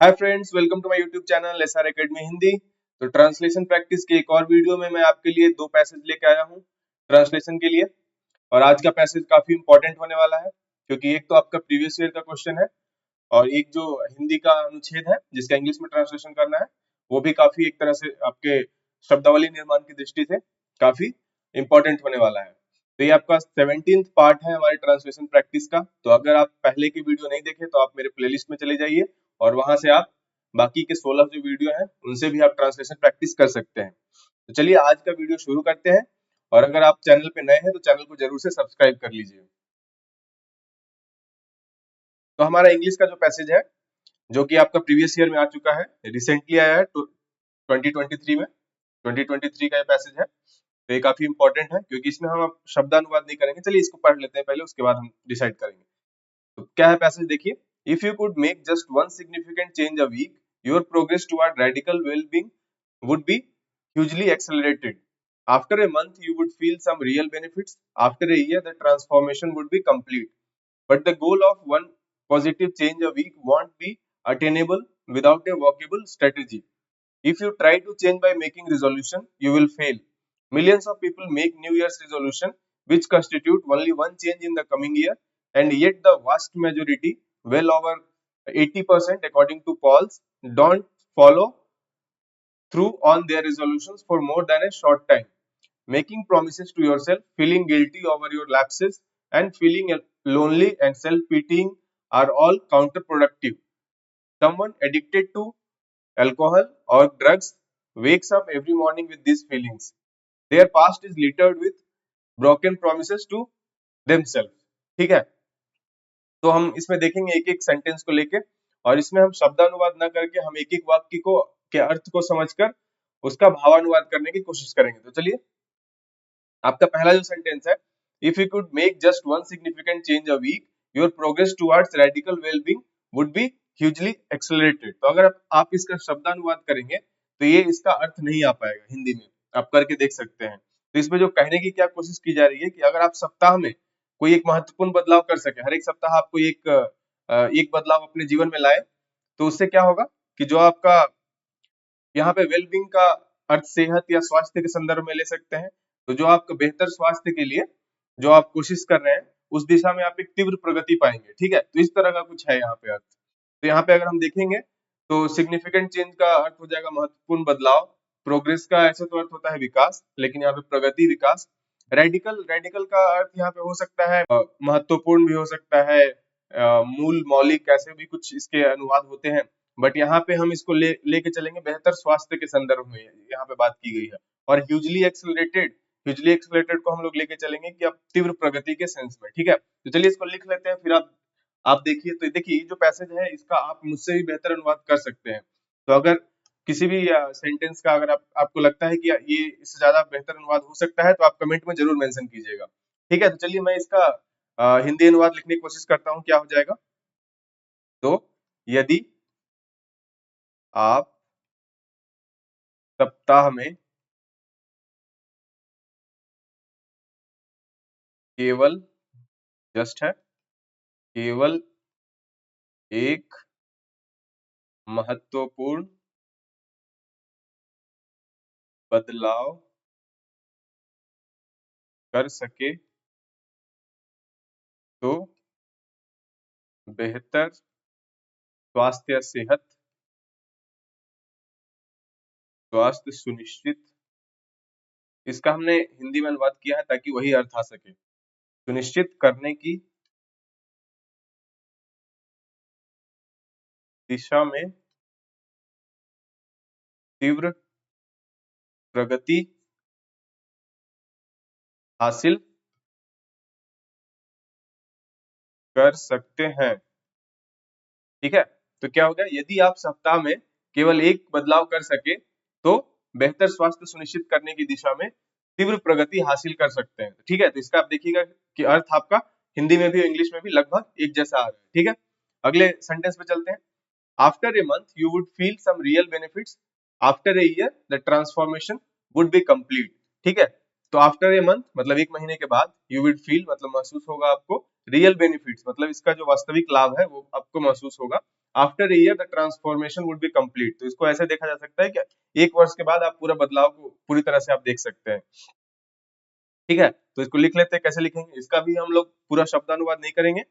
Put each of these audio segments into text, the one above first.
Hi friends, welcome to my YouTube channel SR academy Hindi. तो translation practice के एक और वीडियो में मैं आपके लिए दो पैसेज लेके आया हूँ ट्रांसलेशन के लिए। और आज का पैसेज काफी इंपॉर्टेंट होने वाला है, क्योंकि एक तो आपका प्रीवियस ईयर का क्वेश्चन है और एक जो हिंदी का अनुच्छेद है जिसका इंग्लिश में ट्रांसलेशन करना है, वो भी काफी एक तरह से आपके शब्दावली निर्माण की दृष्टि से काफी इंपॉर्टेंट होने वाला है। तो ये आपका 17th पार्ट है हमारे ट्रांसलेशन प्रैक्टिस का। तो अगर आप पहले की वीडियो नहीं देखे तो आप मेरे प्लेलिस्ट में चले जाइए और वहां से आप बाकी के 16 जो वीडियो हैं उनसे भी आप ट्रांसलेशन प्रैक्टिस कर सकते हैं। तो चलिए आज का वीडियो शुरू करते हैं। और अगर आप चैनल पे नए हैं तो चैनल को जरूर से सब्सक्राइब कर लीजिए। तो हमारा इंग्लिश का जो पैसेज है, जो कि आपका प्रीवियस ईयर में आ चुका है, रिसेंटली आया है 2023 में। 2023 का ये पैसेज है, तो ये काफी इंपॉर्टेंट है क्योंकि इसमें हम अब शब्दानुवाद नहीं करेंगे। चलिए इसको पढ़ लेते हैं पहले, उसके बाद हम डिसाइड करेंगे। तो क्या है पैसेज, देखिए। If you could make just one significant change a week, your progress toward radical wellbeing would be hugely accelerated. After a month, you would feel some real benefits. After a year, the transformation would be complete. But the goal of one positive change a week won't be attainable without a workable strategy. If you try to change by making resolution, you will fail. Millions of people make New Year's resolution, which constitute only one change in the coming year, and yet the vast majority, well over 80% according to polls, don't follow through on their resolutions for more than a short time. Making promises to yourself, feeling guilty over your lapses, and feeling lonely and self-pitying are all counterproductive. Someone addicted to alcohol or drugs wakes up every morning with these feelings. Their past is littered with broken promises to themselves. ठीक है, तो हम इसमें देखेंगे एक एक sentence को लेके, और इसमें हम शब्दानुवाद ना करके हम एक एक वाक्य को के अर्थ को समझकर उसका भावानुवाद करने की कोशिश करेंगे। तो चलिए, आपका पहला जो सेंटेंस है, if you could make just one significant change a week, your progress towards radical wellbeing would be hugely accelerated. तो अगर आप इसका शब्दानुवाद करेंगे तो ये इसका अर्थ नहीं आ पाएगा हिंदी में। आप करके देख सकते हैं। तो इसमें जो कहने की क्या कोशिश की जा रही है कि अगर आप सप्ताह में कोई एक महत्वपूर्ण बदलाव कर सके, हर एक सप्ताह आपको एक बदलाव अपने जीवन में लाए, तो उससे क्या होगा कि जो आपका यहाँ पे वेलबींग का अर्थ सेहत या स्वास्थ्य के संदर्भ में ले सकते हैं। तो जो आपका बेहतर स्वास्थ्य के लिए जो आप कोशिश कर रहे हैं, उस दिशा में आप एक तीव्र प्रगति पाएंगे। ठीक है, तो इस तरह का कुछ है यहाँ पे अर्थ। तो यहाँ पे अगर हम देखेंगे तो सिग्निफिकेंट चेंज का अर्थ हो जाएगा महत्वपूर्ण बदलाव। प्रोग्रेस का ऐसे तो अर्थ होता है विकास, लेकिन यहाँ पे प्रगति, विकास। रेडिकल रेडिकल का अर्थ यहाँ पे हो सकता है महत्वपूर्ण भी हो सकता है, मूल, मौलिक, ऐसे भी कुछ इसके अनुवाद होते हैं। बट यहाँ पे हम इसको लेके चलेंगे बेहतर स्वास्थ्य के संदर्भ में, यहाँ पे बात की गई है। और ह्यूजली एक्सेलरेटेड को हम लोग लेके चलेंगे कि अब तीव्र प्रगति के सेंस में। ठीक है, तो चलिए इसको लिख लेते हैं, फिर आप देखिए। तो देखिए, जो पैसेज है इसका आप मुझसे भी बेहतर अनुवाद कर सकते हैं। तो अगर किसी भी सेंटेंस का अगर आपको लगता है कि ये इससे ज्यादा बेहतर अनुवाद हो सकता है, तो आप कमेंट में जरूर मेंशन कीजिएगा। ठीक है, तो चलिए मैं इसका हिंदी अनुवाद लिखने की कोशिश करता हूँ, क्या हो जाएगा। तो यदि आप सप्ताह में केवल, जस्ट है, केवल एक महत्वपूर्ण बदलाव कर सके तो बेहतर स्वास्थ्य, सेहत, स्वास्थ्य सुनिश्चित, इसका हमने हिंदी में अनुवाद किया है ताकि वही अर्थ आ सके, सुनिश्चित करने की दिशा में तीव्र प्रगति हासिल कर सकते हैं। ठीक है, तो क्या हो गया, यदि आप सप्ताह में केवल एक बदलाव कर सके तो बेहतर स्वास्थ्य सुनिश्चित करने की दिशा में तीव्र प्रगति हासिल कर सकते हैं। ठीक है, तो इसका आप देखिएगा कि अर्थ आपका हिंदी में भी इंग्लिश में भी लगभग एक जैसा आ रहा है। ठीक है, अगले सेंटेंस पे चलते हैं। After a month you would feel some real benefits, after a year the transformation would be complete. ठीक है, तो आफ्टर ए मंथ मतलब एक महीने के बाद, यू वुड फील मतलब महसूस होगा आपको रियल बेनिफिट्स, मतलब इसका जो वास्तविक लाभ है वो आपको महसूस होगा। After year the transformation would be complete, तो इसको ऐसे देखा जा सकता है कि 1 वर्ष के बाद आप पूरा बदलाव को पूरी तरह से आप देख सकते हैं। ठीक है, तो इसको लिख लेते हैं। कैसे लिखेंगे इसका भी हम लोग पूरा शब्दानुवाद नहीं करेंगे,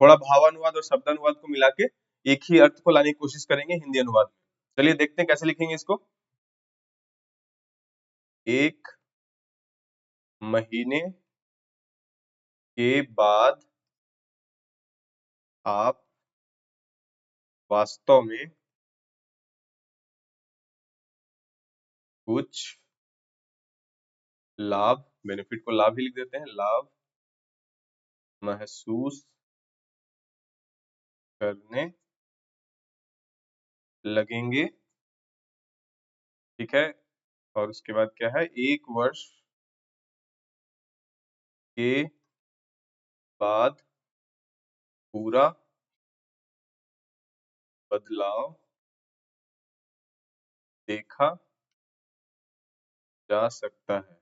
थोड़ा भावानुवाद और शब्दानुवाद को मिला के एक ही अर्थ को लाने की कोशिश करेंगे हिंदी अनुवाद में। चलिए देखते हैं कैसे लिखेंगे इसको। 1 महीने के बाद आप वास्तव में कुछ लाभ, बेनिफिट को लाभ ही लिख देते हैं, लाभ महसूस करने लगेंगे। ठीक है, और उसके बाद क्या है, 1 वर्ष के बाद पूरा बदलाव देखा जा सकता है।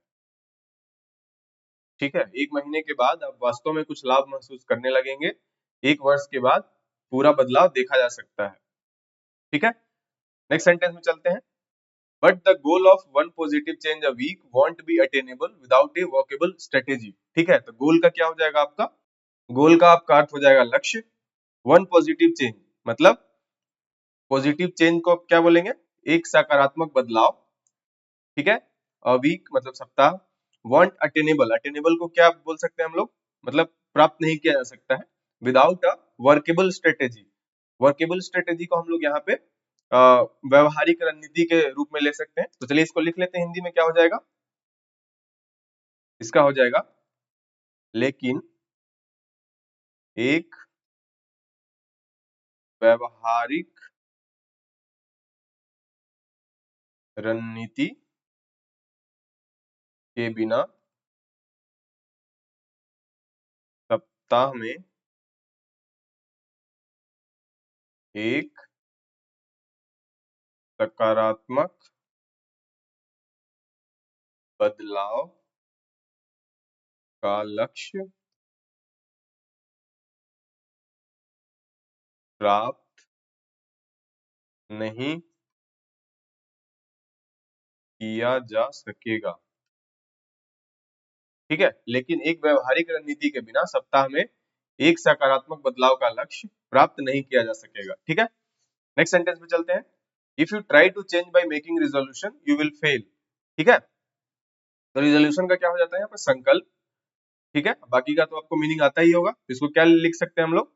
ठीक है, 1 महीने के बाद आप वास्तव में कुछ लाभ महसूस करने लगेंगे, 1 वर्ष के बाद पूरा बदलाव देखा जा सकता है। ठीक है, नेक्स्ट सेंटेंस में चलते हैं। But the goal of one positive change a week won't be attainable without a workable strategy. ठीक है, तो गोल का क्या हो जाएगा आपका, गोल का आपका अर्थ हो जाएगा लक्ष्य। वन पॉजिटिव चेंज मतलब पॉजिटिव चेंज को क्या बोलेंगे, एक सकारात्मक बदलाव। ठीक है, अ वीक मतलब सप्ताह। वांट अटेनेबल, अटेनेबल को क्या बोल सकते हैं हम लोग, मतलब प्राप्त नहीं किया जा सकता है। Without a workable strategy, workable strategy को हम लोग यहाँ पे व्यवहारिक रणनीति के रूप में ले सकते हैं। तो चलिए इसको लिख लेते हैं, हिंदी में क्या हो जाएगा, इसका हो जाएगा लेकिन एक व्यवहारिक रणनीति के बिना सप्ताह में एक सकारात्मक बदलाव का लक्ष्य प्राप्त नहीं किया जा सकेगा। ठीक है, लेकिन एक व्यवहारिक रणनीति के बिना सप्ताह में एक सकारात्मक बदलाव का लक्ष्य प्राप्त नहीं किया जा सकेगा। ठीक है, नेक्स्ट सेंटेंस में चलते हैं। If you try to change by making resolution you will fail. ठीक है, तो रिजोल्यूशन का क्या हो जाता है यहाँ पर, संकल्प। ठीक है, बाकी का तो आपको मीनिंग आता ही होगा। इसको क्या लिख सकते हैं हम लोग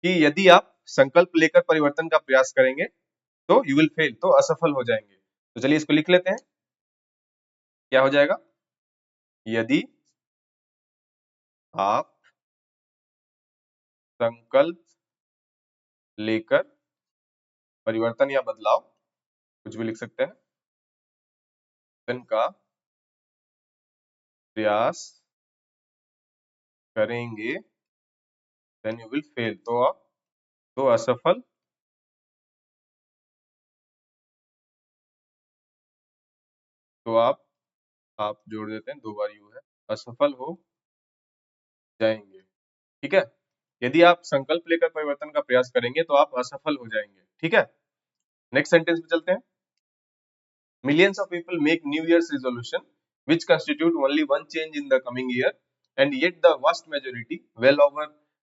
कि यदि आप संकल्प लेकर परिवर्तन का प्रयास करेंगे तो यू विल फेल, तो असफल हो जाएंगे। तो चलिए इसको लिख लेते हैं, क्या हो जाएगा, यदि आप संकल्प लेकर परिवर्तन या बदलाव, कुछ भी लिख सकते हैं, का प्रयास करेंगे देन यू विल फेल, तो आप तो असफल, तो आप जोड़ देते हैं, 2 बार यू है, असफल हो जाएंगे। ठीक है, यदि आप संकल्प लेकर परिवर्तन का प्रयास करेंगे तो आप असफल हो जाएंगे। ठीक है, नेक्स्ट सेंटेंस में चलते हैं। Millions of people make New Year's resolution, which constitute only one change in the coming year, and yet the vast majority, well over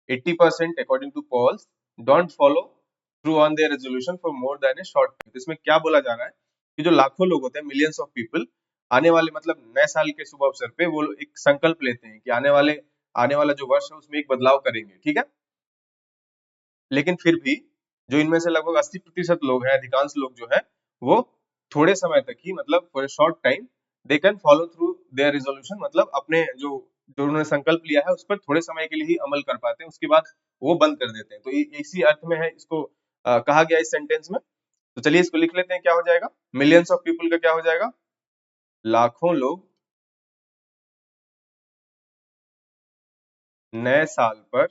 80% according to polls, don't follow through on their resolution for more than a short time. इसमें क्या बोला जा रहा है कि जो लाखों लोग होते हैं, मिलियंस ऑफ पीपल, आने वाले मतलब नए साल के शुभ अवसर पे वो एक संकल्प लेते हैं कि आने वाला जो वर्ष है उसमें एक बदलाव करेंगे। ठीक है, लेकिन फिर भी जो इनमें से लगभग 80% लोग हैं, अधिकांश लोग जो है वो थोड़े समय तक ही, मतलब for short time they can follow through their resolution, मतलब अपने जो जो उन्होंने संकल्प लिया है उस पर थोड़े समय के लिए ही अमल कर पाते हैं, उसके बाद वो बंद कर देते हैं। तो इसी अर्थ में है इसको कहा गया इस सेंटेंस में। तो चलिए इसको लिख लेते हैं, क्या हो जाएगा, मिलियंस ऑफ पीपल का क्या हो जाएगा, लाखों लोग नए साल पर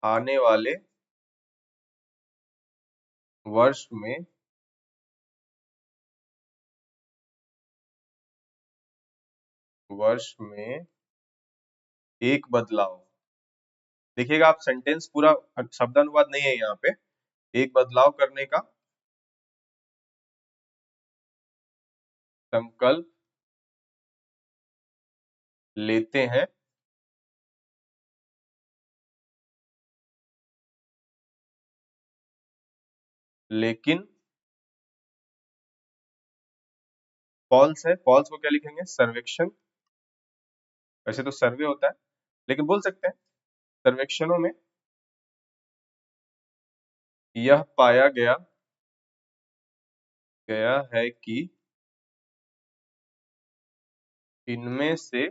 आने वाले वर्ष में वर्ष में एक बदलाव। देखिएगा आप, सेंटेंस पूरा शब्दानुवाद नहीं है यहाँ पे। एक बदलाव करने का संकल्प लेते हैं, लेकिन फॉल्स है। फॉल्स को क्या लिखेंगे? सर्वेक्षण। वैसे तो सर्वे होता है, लेकिन बोल सकते हैं सर्वेक्षणों में यह पाया गया गया है कि इनमें से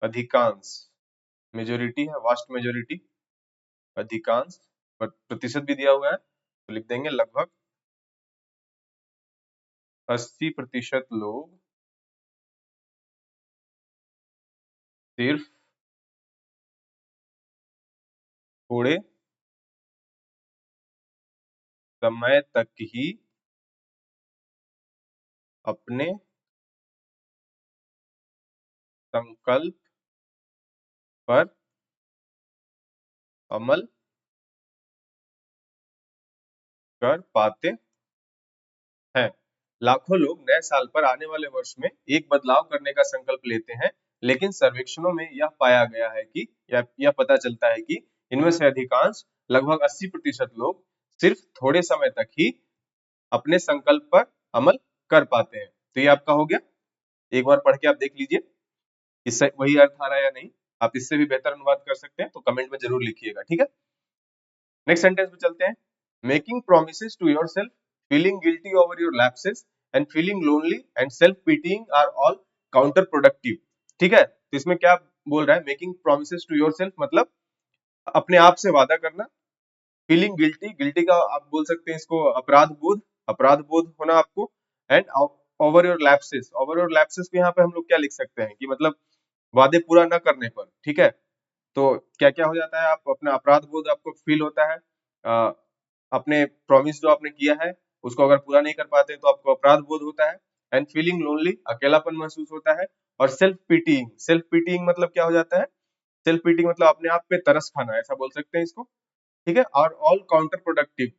अधिकांश, मेजोरिटी है, वास्ट मेजोरिटी, अधिकांश, प्रतिशत भी दिया हुआ है तो लिख देंगे लगभग 80% लोग सिर्फ थोड़े समय तक ही अपने संकल्प पर अमल कर पाते हैं। लाखों लोग नए साल पर आने वाले वर्ष में एक बदलाव करने का संकल्प लेते हैं, लेकिन सर्वेक्षणों में यह पाया गया है कि यह पता चलता है कि इनमें से अधिकांश, लगभग 80% लोग सिर्फ थोड़े समय तक ही अपने संकल्प पर अमल कर पाते हैं। तो ये आपका हो गया। एक बार पढ़ के आप देख लीजिए इससे वही अर्थ आ रहा है या नहीं। आप इससे भी बेहतर अनुवाद कर सकते हैं तो कमेंट में जरूर लिखिएगा, ठीक है। नेक्स्ट सेंटेंस पे चलते हैं। Making promises to yourself, feeling guilty over your lapses and feeling lonely and self pitying are all counterproductive. ठीक है, तो इसमें क्या बोल रहा है? मेकिंग प्रोमिसेस टू योरसेल्फ मतलब अपने आप से वादा करना। फीलिंग गिल्टी, गिल्टी का आप बोल सकते हैं इसको अपराध बोध, अपराध बोध होना आपको। And over your lapses, over your lapses को यहाँ पे हम लोग क्या लिख सकते हैं कि मतलब वादे पूरा न करने पर, ठीक है। तो क्या क्या हो जाता है? आप अपना अपराध बोध आपको फील होता है, अ, अपने प्रॉमिस जो आपने किया है उसको अगर पूरा नहीं कर पाते तो आपको अपराध बोध होता है। एंड फीलिंग लोनली, अकेलापन महसूस होता है। और सेल्फ पिटीइंग, सेल्फ पिटीइंग मतलब क्या हो जाता है? सेल्फ पिटीइंग मतलब अपने आप पे तरस खाना, ऐसा बोल सकते हैं इसको, ठीक है। और ऑल काउंटर प्रोडक्टिव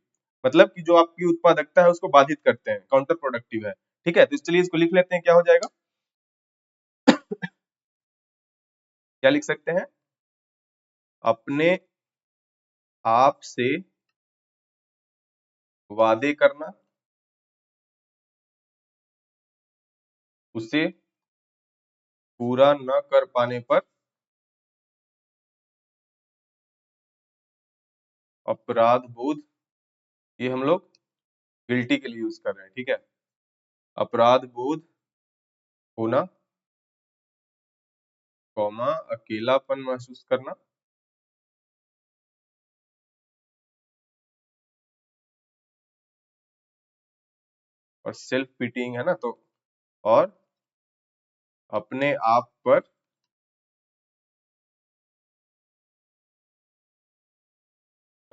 मतलब कि जो आपकी उत्पादकता है उसको बाधित करते हैं, काउंटर प्रोडक्टिव है, ठीक है। तो चलिए इसको लिख लेते हैं, क्या हो जाएगा? क्या लिख सकते हैं? अपने आप से वादे करना, उसे पूरा न कर पाने पर अपराध बोध, ये हम लोग गिल्टी के लिए यूज कर रहे हैं, ठीक है। अपराध बोध होना, कौमा, अकेलापन महसूस करना, और सेल्फ पिटिंग है ना, तो और अपने आप पर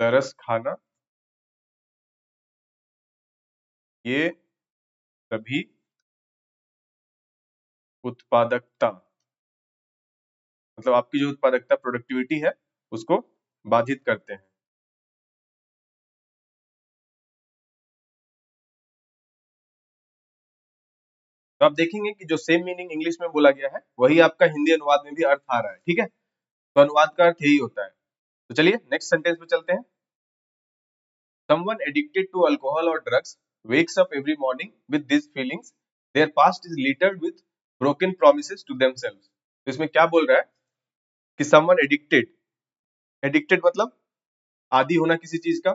तरस खाना, ये सभी उत्पादकता, मतलब आपकी जो उत्पादकता, प्रोडक्टिविटी है, उसको बाधित करते हैं। तो आप देखेंगे कि जो सेम मीनिंग इंग्लिश में बोला गया है वही आपका हिंदी अनुवाद में भी अर्थ आ रहा है, ठीक है। तो अनुवाद का अर्थ यही होता है। तो चलिए नेक्स्ट सेंटेंस पे चलते हैं। Someone addicted to alcohol or drugs wakes up every morning with these feelings. Their past is littered with broken promises to themselves. तो इसमें क्या बोल रहा है कि someone addicted, addicted मतलब आदी होना किसी चीज का।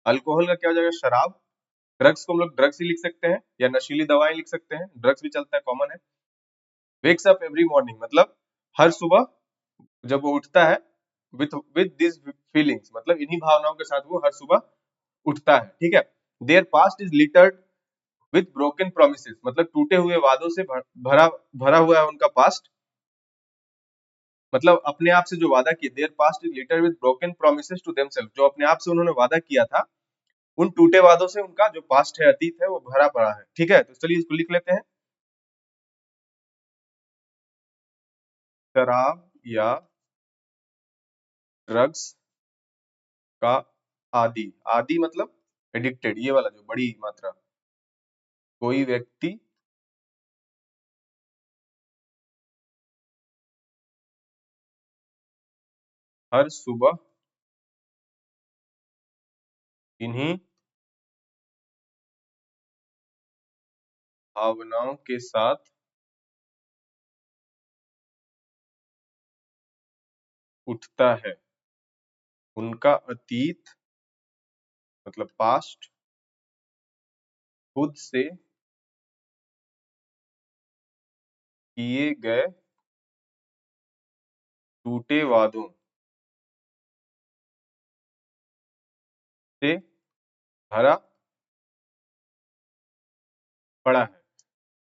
अल्कोहल का क्या हो जाएगा? शराब। ड्रग्स को हम लोग ड्रग्स ही लिख सकते हैं या नशीली दवाएं लिख सकते हैं, ड्रग्स भी चलता है, कॉमन है। वेक्स अप एवरी मॉर्निंग मतलब हर सुबह जब वो उठता है, विद दिस फीलिंग्स मतलब इन्हीं भावनाओं के साथ वो हर सुबह उठता है, ठीक है। There past is littered with broken promises मतलब टूटे हुए वादों से भरा भरा हुआ है उनका पास्ट। मतलब अपने आप से जो वादा किए, their past is littered with broken promises to themselves, जो अपने आप से उन्होंने वादा किया था, उन टूटे वादों से उनका जो पास्ट है, अतीत है, वो भरा पड़ा है, ठीक है। तो चलिए इसको लिख लेते हैं। शराब या ड्रग्स का आदी, आदी मतलब एडिक्टेड, ये वाला जो बड़ी मात्रा, कोई व्यक्ति हर सुबह इन्हीं भावनाओं के साथ उठता है, उनका अतीत मतलब पास्ट खुद से किए गए टूटे वादों से भरा पड़ा है।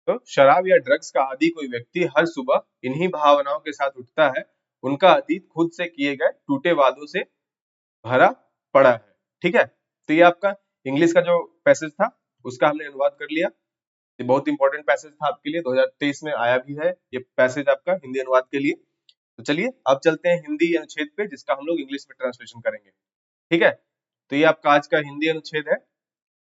तो शराब या ड्रग्स का आदी कोई व्यक्ति हर सुबह इन्हीं भावनाओं के साथ उठता है, उनका अतीत खुद से किए गए टूटे वादों से भरा पड़ा है। ठीक है, तो ये आपका इंग्लिश का जो पैसेज था उसका हमने अनुवाद कर लिया। ये बहुत इंपॉर्टेंट पैसेज था आपके लिए, 2023 में आया भी है ये पैसेज आपका हिंदी अनुवाद के लिए। तो चलिए अब चलते हैं हिंदी अनुच्छेद पे, जिसका हम लोग इंग्लिश में ट्रांसलेशन करेंगे। ठीक है, तो ये आपका आज का हिंदी अनुच्छेद है।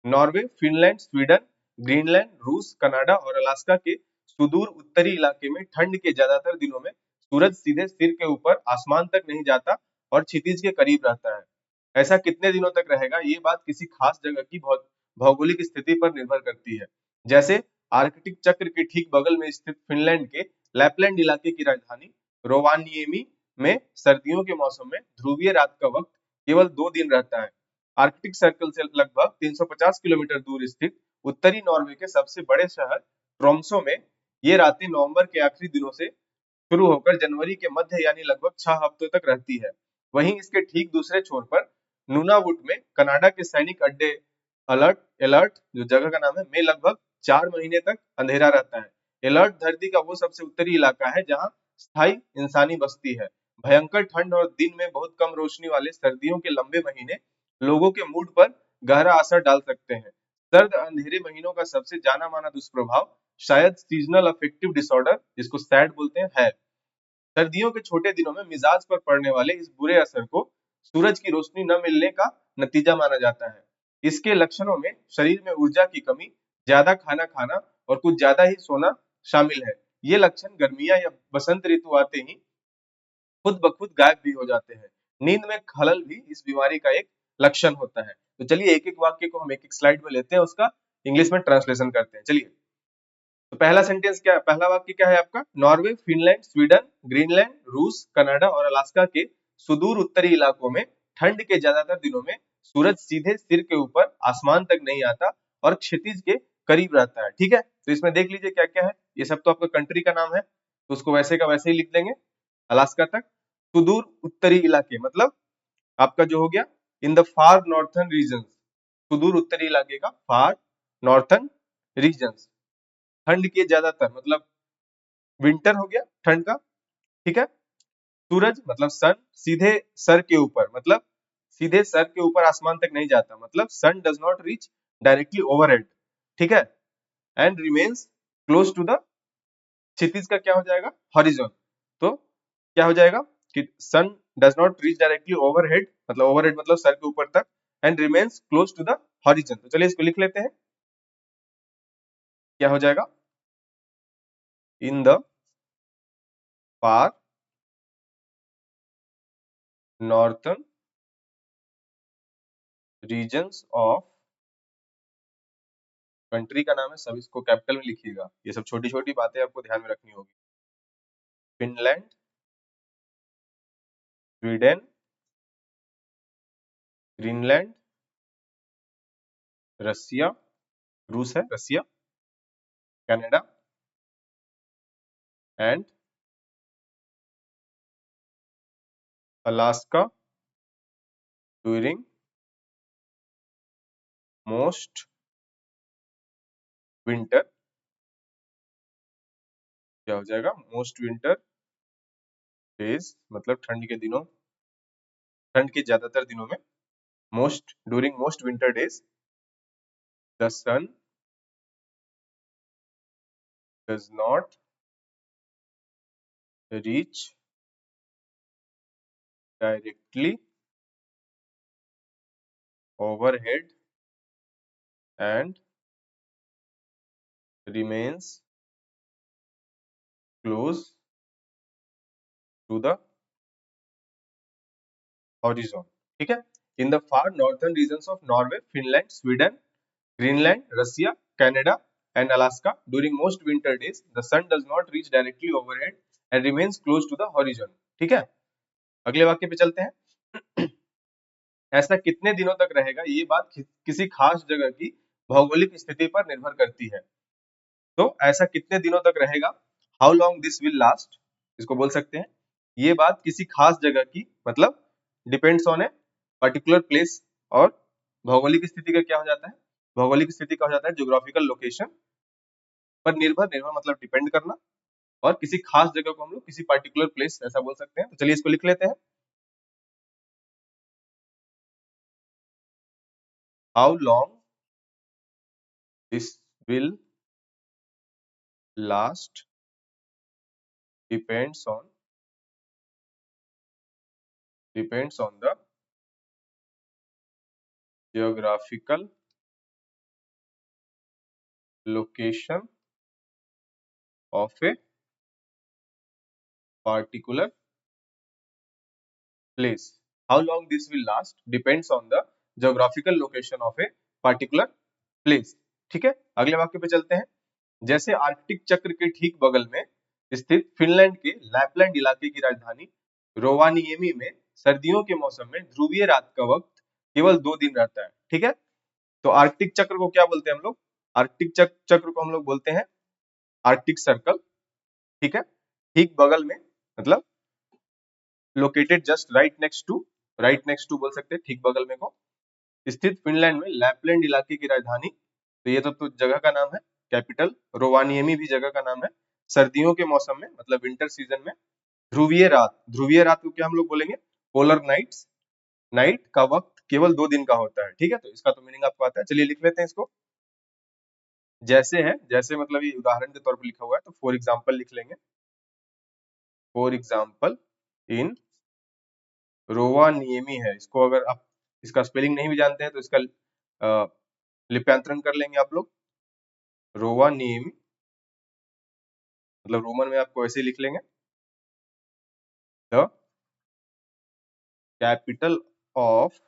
नॉर्वे, फिनलैंड, स्वीडन, ग्रीनलैंड, रूस, कनाडा और अलास्का के सुदूर उत्तरी इलाके में ठंड के ज्यादातर दिनों में सूरज सीधे सिर के ऊपर आसमान तक नहीं जाता और क्षितिज के करीब रहता है। ऐसा कितने दिनों तक रहेगा, ये बात किसी खास जगह की भौगोलिक स्थिति पर निर्भर करती है। जैसे आर्कटिक चक्र के ठीक बगल में स्थित फिनलैंड के लैपलैंड इलाके की राजधानी रोवानिएमी में सर्दियों के मौसम में ध्रुवीय रात का वक्त केवल 2 दिन रहता है। आर्कटिक सर्कल से लगभग 350 किलोमीटर दूर स्थित उत्तरी नॉर्वे के सबसे बड़े शहर ट्रोम्सो में ये रातें नवंबर के आखिरी दिनों से शुरू होकर जनवरी के मध्य यानी लगभग 6 हफ्तों तक रहती है। वहीं इसके ठीक दूसरे छोर पर नूनावुट में कनाडा के सैनिक अड्डे अलर्ट एलर्ट जो जगह का नाम है में लगभग 4 महीने तक अंधेरा रहता है। एलर्ट धरती का वो सबसे उत्तरी इलाका है जहाँ स्थायी इंसानी बस्ती है। भयंकर ठंड और दिन में बहुत कम रोशनी वाले सर्दियों के लंबे महीने लोगों के मूड पर गहरा असर डाल सकते हैं। सर्द अंधेरे महीनों का सबसे जाना माना दुष्प्रभाव शायद सीजनल अफेक्टिव डिसऑर्डर, जिसको सैड बोलते हैं, है। सर्दियों के छोटे दिनों में मिजाज पर पड़ने वाले इस बुरे असर को सूरज की रोशनी न मिलने का नतीजा माना जाता है। इसके लक्षणों में शरीर में ऊर्जा की कमी, ज्यादा खाना खाना और कुछ ज्यादा ही सोना शामिल है। ये लक्षण गर्मियां या बसंत ऋतु आते ही खुद ब खुद गायब भी हो जाते हैं। नींद में खलल भी इस बीमारी का एक लक्षण होता है। तो चलिए एक एक वाक्य को हम एक एक स्लाइड में लेते हैं, उसका इंग्लिश में ट्रांसलेशन करते हैं। चलिए, तो पहला सेंटेंस क्या है, पहला वाक्य क्या है आपका, नॉर्वे, फिनलैंड, स्वीडन, ग्रीनलैंड, रूस, कनाडा और अलास्का के सुदूर उत्तरी इलाकों में ठंड के ज्यादातर दिनों में सूरज सीधे सिर के ऊपर आसमान तक नहीं आता और क्षितिज के करीब रहता है। ठीक है, तो इसमें देख लीजिए क्या क्या है, ये सब तो आपका कंट्री का नाम है, तो उसको वैसे का वैसे ही लिख देंगे अलास्का तक। सुदूर उत्तरी इलाके मतलब आपका जो हो गया in the far northern region, सुदूर उत्तरी इलाके का फार नॉर्थर्न रीजन। ठंड के ज्यादातर मतलब विंटर हो गया ठंड का। ठीक है, सूरज मतलब सन सीधे सर के ऊपर मतलब सीधे सर के ऊपर आसमान तक नहीं जाता, मतलब sun does not reach directly overhead. ठीक है, and remains close to the, क्षितिज का क्या हो जाएगा, हॉरिजॉन। तो क्या हो जाएगा कि sun does not reach directly overhead मतलब ओवरहेड मतलब सर के ऊपर तक, and remains close to the horizon. तो चलिए इसको लिख लेते हैं, क्या हो जाएगा, in the far northern regions of, country का नाम है, सब इसको कैपिटल में लिखिएगा, ये सब छोटी छोटी बातें आपको ध्यान में रखनी होगी। फिनलैंड, स्वीडन, ग्रीनलैंड, रसिया, रूस है Russia, Canada and Alaska during most winter, क्या हो जाएगा, मोस्ट विंटर डेज मतलब ठंड के दिनों, ठंड के ज्यादातर दिनों में, most during most winter days the sun does not reach directly overhead and remains close to the horizon. ठीक है. In the far northern regions of Norway, Finland, Sweden, Greenland, Russia, Canada, and Alaska, during most winter days, the sun does not reach directly overhead and remains close to the horizon. ठीक है. अगले वाक्य पे चलते हैं. ऐसा कितने दिनों तक रहेगा, ये बात किसी खास जगह की भौगोलिक स्थिति पर निर्भर करती है. तो ऐसा कितने दिनों तक रहेगा, how long this will last, इसको बोल सकते हैं. ये बात किसी खास जगह की, मतलब depends on a particular place. और भौगोलिक स्थिति का क्या हो जाता है, भौगोलिक स्थिति का हो जाता है ज्योग्राफिकल लोकेशन पर निर्भर. निर्भर मतलब डिपेंड करना. और किसी खास जगह को हम लोग किसी पर्टिकुलर प्लेस ऐसा बोल सकते हैं. तो चलिए इसको लिख लेते हैं. How long this will last depends on the geographical location of a particular place. How long this will last depends on the geographical location of a particular place. ठीक है. अगले वाक्य पे चलते हैं. जैसे आर्कटिक चक्र के ठीक बगल में स्थित फिनलैंड के लैपलैंड इलाके की राजधानी रोवानिएमी में सर्दियों के मौसम में ध्रुवीय रात का वक्त केवल 2 दिन रहता है. ठीक है. तो आर्कटिक चक्र को क्या बोलते हैं हम लोग, आर्कटिक चक्र को हम लोग बोलते हैं आर्कटिक सर्कल. ठीक है. ठीक बगल में मतलब located just right next to बोल सकते हैं, ठीक बगल में को स्थित फिनलैंड में लैपलैंड इलाके की राजधानी. तो ये तो जगह का नाम है. कैपिटल रोवानिएमी भी जगह का नाम है. सर्दियों के मौसम में मतलब विंटर सीजन में ध्रुवीय रात को क्या हम लोग बोलेंगे, पोलर नाइट्स. नाइट का वक्त केवल 2 दिन का होता है. ठीक है. तो इसका तो मीनिंग आपको आता है. चलिए लिख लेते हैं इसको. जैसे है, जैसे मतलब ये उदाहरण के तौर पर लिखा हुआ है, तो फॉर एग्जाम्पल लिख लेंगे. फॉर एग्जाम्पल इन रोवानिएमी है. इसको अगर आप इसका स्पेलिंग नहीं भी जानते हैं तो इसका लिप्यांतरण कर लेंगे आप लोग. रोवानिएमी मतलब रोमन में आपको ऐसे लिख लेंगे. The capital of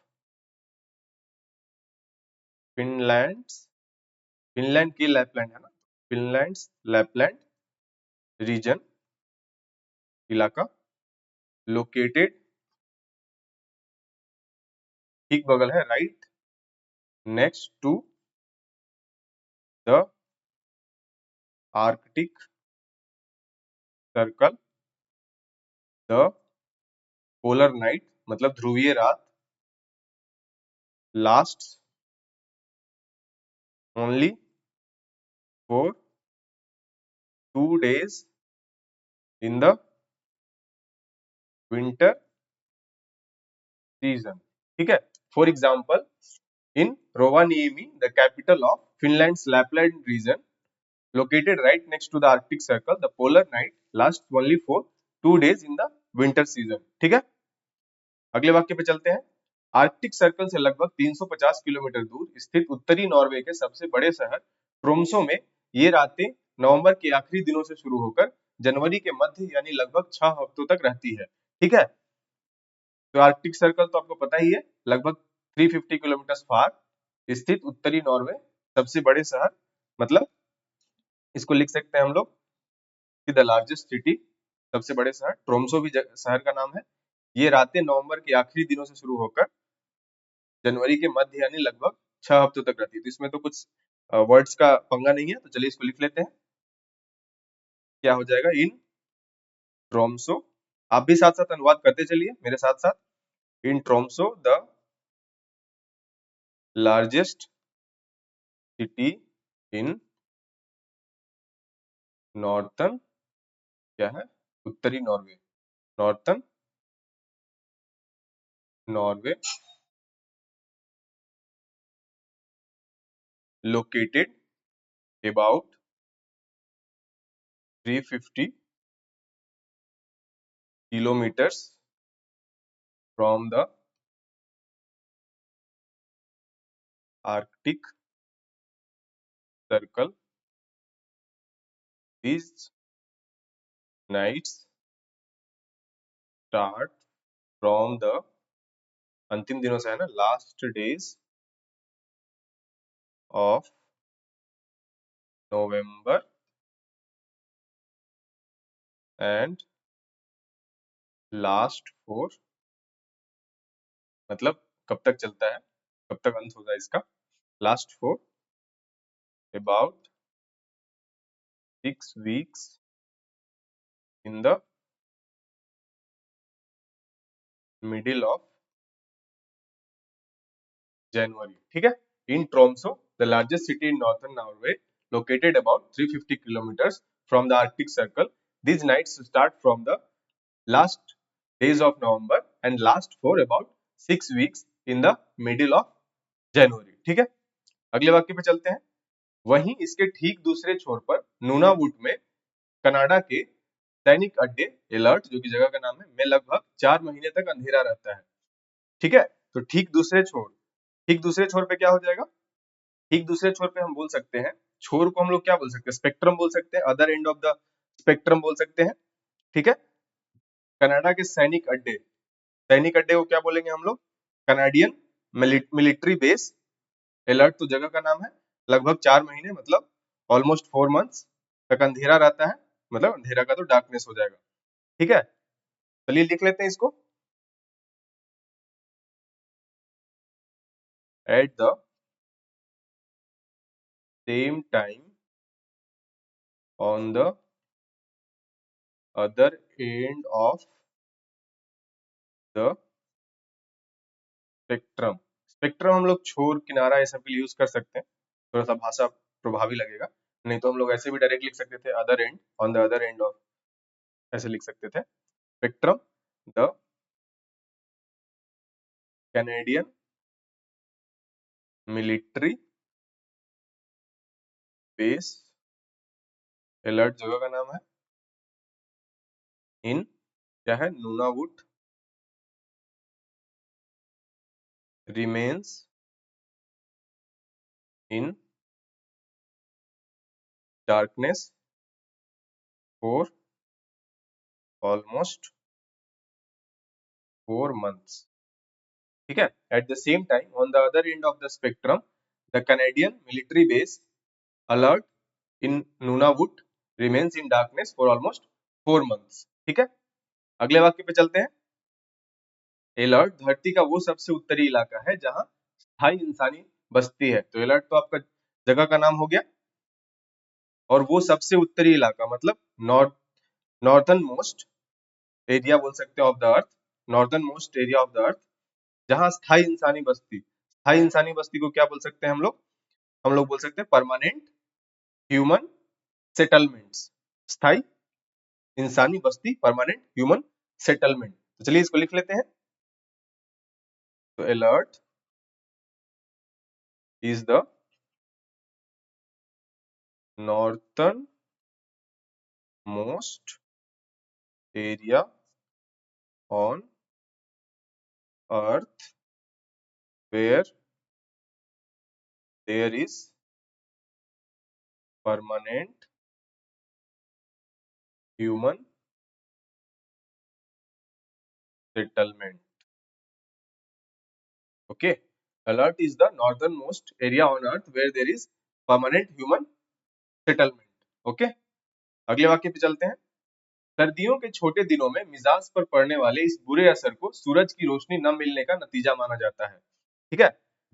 Finland, Finland की लैपलैंड है ना, फिनलैंड लैपलैंड रीजन इलाका लोकेटेड ठीक बगल है, right next to the Arctic circle. The polar night मतलब ध्रुवीय रात last only for 2 days in the winter season. ठीक है. For example in Rovaniemi the capital of Finland Lapland region located right next to the Arctic Circle, the polar night lasts only for 2 days in the winter season. ठीक है. अगले वाक्य पे चलते हैं. Arctic circle से लगभग 350 किलोमीटर दूर स्थित उत्तरी नॉर्वे के सबसे बड़े शहर ट्रोम्सो में ये रातें नवंबर के आखिरी दिनों से शुरू होकर जनवरी के मध्य यानी लगभग 6 हफ्तों तक रहती है. ठीक है. तो आर्कटिक सर्कल तो आपको पता ही है, लगभग 350 किलोमीटर फार स्थित उत्तरी नॉर्वे सबसे बड़े शहर, मतलब इसको लिख सकते हैं हम लोग कि द लार्जेस्ट सिटी, सबसे बड़े शहर. ट्रोम्सो भी शहर का नाम है. ये रातें नवंबर के आखिरी दिनों से शुरू होकर जनवरी के मध्य यानी लगभग 6 हफ्तों तक रहती है. तो इसमें तो कुछ वर्ड्स का पंगा नहीं है, तो चलिए इसको लिख लेते हैं. क्या हो जाएगा, इन ट्रोम्सो. आप भी साथ साथ अनुवाद करते चलिए मेरे साथ साथ. In Tromso the largest city in northern, क्या है, उत्तरी Norway, northern Norway located about 350 kilometers from the Arctic Circle. These nights start from the अंतिम दिनों से है ना, last days of November and last four, मतलब कब तक चलता है, कब तक अंत होगा इसका, last for about 6 weeks in the middle of January. ठीक है, in Tromso the largest city in northern Norway located about 350 kilometers from the Arctic Circle. These nights start from the last days of November and last for about 6 weeks in the middle of January. ठीक है, अगले वाक्य पे चलते हैं। वहीं इसके ठीक दूसरे छोर पर नूनावुट में कनाडा के सैनिक अड्डे एलर्ट, जो कि जगह का नाम है, में लगभग 4 महीने तक अंधेरा रहता है। ठीक है, तो ठीक दूसरे छोर पे क्या हो जाएगा, ठीक दूसरे छोर पे हम बोल सकते हैं, छोर को हम लोग क्या बोल सकते हैं, स्पेक्ट्रम बोल सकते हैं, other end of the spectrum बोल सकते हैं। ठीक है, कनाडा के सैनिक अड्डे को क्या बोलेंगे हम लोग, कनाडियन मिलिट्री बेस। एलर्ट तो जगह का नाम है, लगभग 4 महीने मतलब ऑलमोस्ट 4 months तक अंधेरा रहता है, मतलब अंधेरा का तो डार्कनेस हो जाएगा। ठीक है, चलिए लिख लेते हैं इसको। At the same time on the other end of the spectrum. Spectrum हम लोग छोर, किनारा ये सब के लिए यूज कर सकते हैं, थोड़ा सा भाषा प्रभावी लगेगा, नहीं तो हम लोग ऐसे भी डायरेक्ट लिख सकते थे, other end, on the other end of, ऐसे लिख सकते थे। Spectrum the Canadian military base, Alert जगह का नाम है, इन क्या है, Nunavut remains in darkness for almost 4 months. ठीक है, at the same time on the other end of the spectrum the Canadian military base alert in Nunavut remains in darkness for almost 4 months. ठीक है, अगले वाक्य पे चलते हैं। Alert धरती का वो सबसे उत्तरी इलाका है जहां स्थायी इंसानी बस्ती है, तो एलर्ट तो आपका जगह का नाम हो गया, और वो सबसे उत्तरी इलाका मतलब नॉर्थर्न मोस्ट एरिया बोल सकते हैं of the earth, northern most area of the earth, जहां स्थायी इंसानी बस्ती को क्या बोल सकते हैं हम लोग बोल सकते हैं परमानेंट ह्यूमन सेटलमेंट्स। स्थायी इंसानी बस्ती, परमानेंट ह्यूमन सेटलमेंट। तो चलिए इसको लिख लेते हैं। तो Alert is the northernmost area on earth where there is permanent human settlement. Okay, Alert is the northernmost area on earth where there is permanent human settlement. Okay, अगले वाक्य पे चलते हैं। सर्दियों के छोटे दिनों में मिजाज पर पड़ने वाले इस बुरे असर को सूरज की रोशनी न मिलने का नतीजा माना जाता है। ठीक है,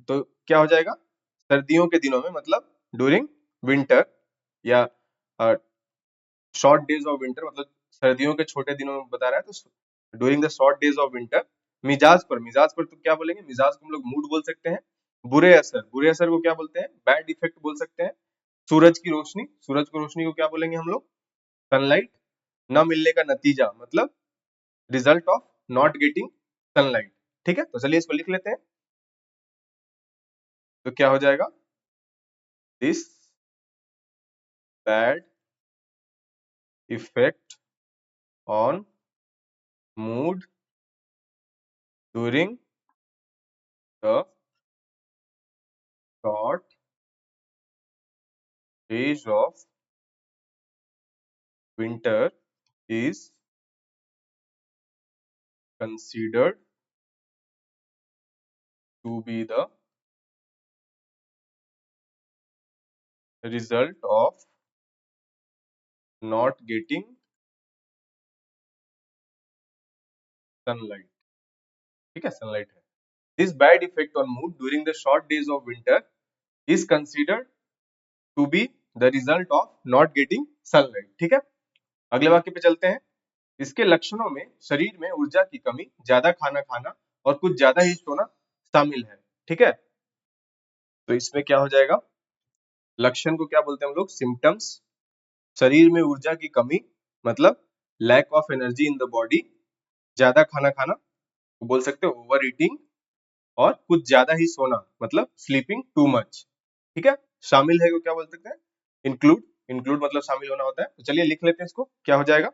तो क्या हो जाएगा, सर्दियों के दिनों में मतलब ड्यूरिंग विंटर या शॉर्ट डेज ऑफ विंटर, मतलब सर्दियों के छोटे दिनों में बता रहा है, तो during the short days of winter. मिजाज पर तो क्या बोलेंगे, मिजाज को हम लोग मूड बोल सकते हैं। बुरे असर को क्या बोलते हैं, बैड इफेक्ट बोल सकते हैं। सूरज की रोशनी को क्या बोलेंगे हम लोग, सनलाइट। न मिलने का नतीजा मतलब result of not getting sunlight. ठीक है, तो चलिए इसको लिख लेते हैं। तो क्या हो जाएगा, this bad effect on mood during the short days of winter is considered to be the result of not getting sunlight. ठीक है, सनलाइट है. This bad effect on mood during the short days of winter is considered to be the result of not getting sunlight. ठीक है, अगले वाक्य पे चलते हैं. इसके लक्षणों में शरीर में ऊर्जा की कमी, ज्यादा खाना खाना और कुछ ज्यादा ही सोना शामिल है. ठीक है, तो इसमें क्या हो जाएगा, लक्षण को क्या बोलते हैं हम लोग, सिम्टम्स. शरीर में ऊर्जा की कमी मतलब lack of energy in the body, ज्यादा खाना खाना तो बोल सकते हो ओवर ईटिंग, और कुछ ज्यादा ही सोना मतलब स्लीपिंग टू मच. ठीक है, शामिल है को क्या बोल सकते हैं, इंक्लूड. इंक्लूड मतलब शामिल होना होता है. तो चलिए लिख लेते हैं इसको, क्या हो जाएगा,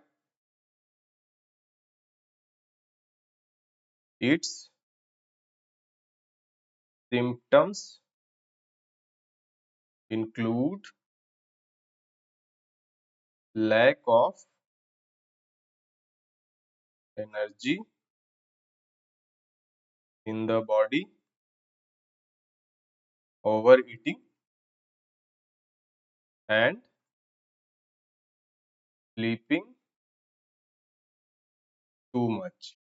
its symptoms include lack of energy in the body, over eating and sleeping too much.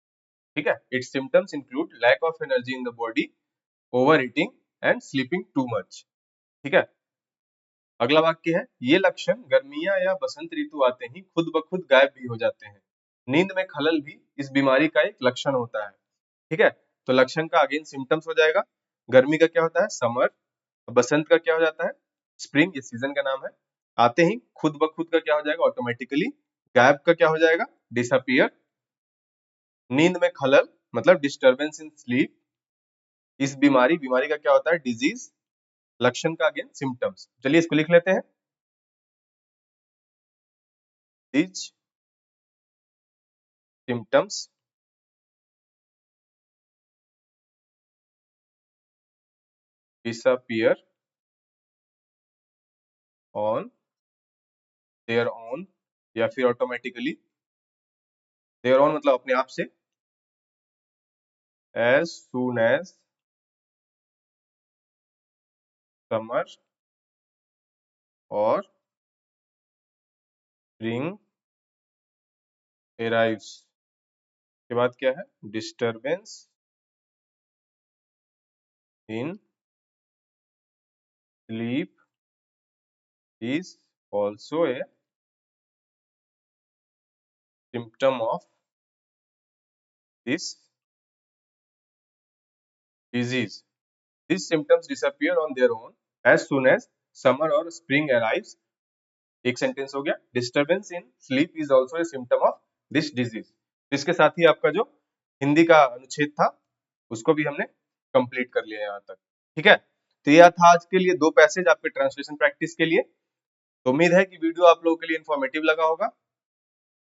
ठीक है, its symptoms include lack of energy in the body, over eating and sleeping too much. ठीक है, अगला वाक्य है, ये लक्षण गर्मियां या बसंत ऋतु आते ही खुद ब खुद गायब भी हो जाते हैं. नींद में खलल भी इस बीमारी का एक लक्षण होता है. ठीक है, तो लक्षण का अगेन सिम्टम्स हो जाएगा. गर्मी का क्या होता है, समर. बसंत का क्या हो जाता है, स्प्रिंग, ये सीजन का नाम है. आते ही खुद ब खुद का क्या हो जाएगा, ऑटोमेटिकली. गायब का क्या हो जाएगा, डिसअपियर. नींद में खलल मतलब डिस्टर्बेंस इन स्लीप. इस बीमारी, बीमारी का क्या होता है, डिजीज. लक्षण का अगेन सिम्टम्स. चलिए इसको लिख लेते हैं, these symptoms disappear on their own या फिर ऑटोमेटिकली. their own मतलब अपने आप से. as soon as summer और spring arrives. के बाद क्या है, disturbance in sleep is also a symptom of this disease. These symptoms disappear on their own as soon as summer or spring arrives. एक सेंटेंस हो गया. Disturbance in sleep is also a symptom of this disease. इसके साथ ही आपका जो हिंदी का अनुच्छेद था उसको भी हमने कंप्लीट कर लिया यहाँ तक. ठीक है, तो यह था आज के लिए 2 पैसेज आपके ट्रांसलेशन प्रैक्टिस के लिए. तो उम्मीद है कि वीडियो आप लोगों के लिए इन्फॉर्मेटिव लगा होगा.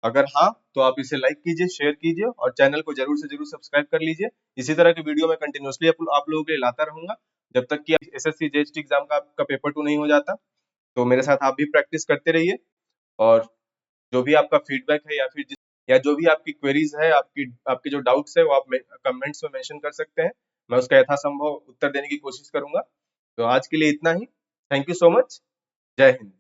अगर हाँ तो आप इसे लाइक कीजिए, शेयर कीजिए और चैनल को जरूर से जरूर सब्सक्राइब कर लीजिए. इसी तरह के वीडियो मैं कंटिन्यूअसली आप लोगों के लिए लाता रहूंगा जब तक कि एसएससी जेएसटी एग्जाम का आपका पेपर 2 नहीं हो जाता. तो मेरे साथ आप भी प्रैक्टिस करते रहिए, और जो भी आपका फीडबैक है या फिर या जो भी आपकी क्वेरीज है, आपकी आपके जो डाउट्स है वो आप कमेंट्स में मेंशन कर सकते हैं. मैं उसका यथासंभव उत्तर देने की कोशिश करूंगा. तो आज के लिए इतना ही. Thank you so much. जय हिंद.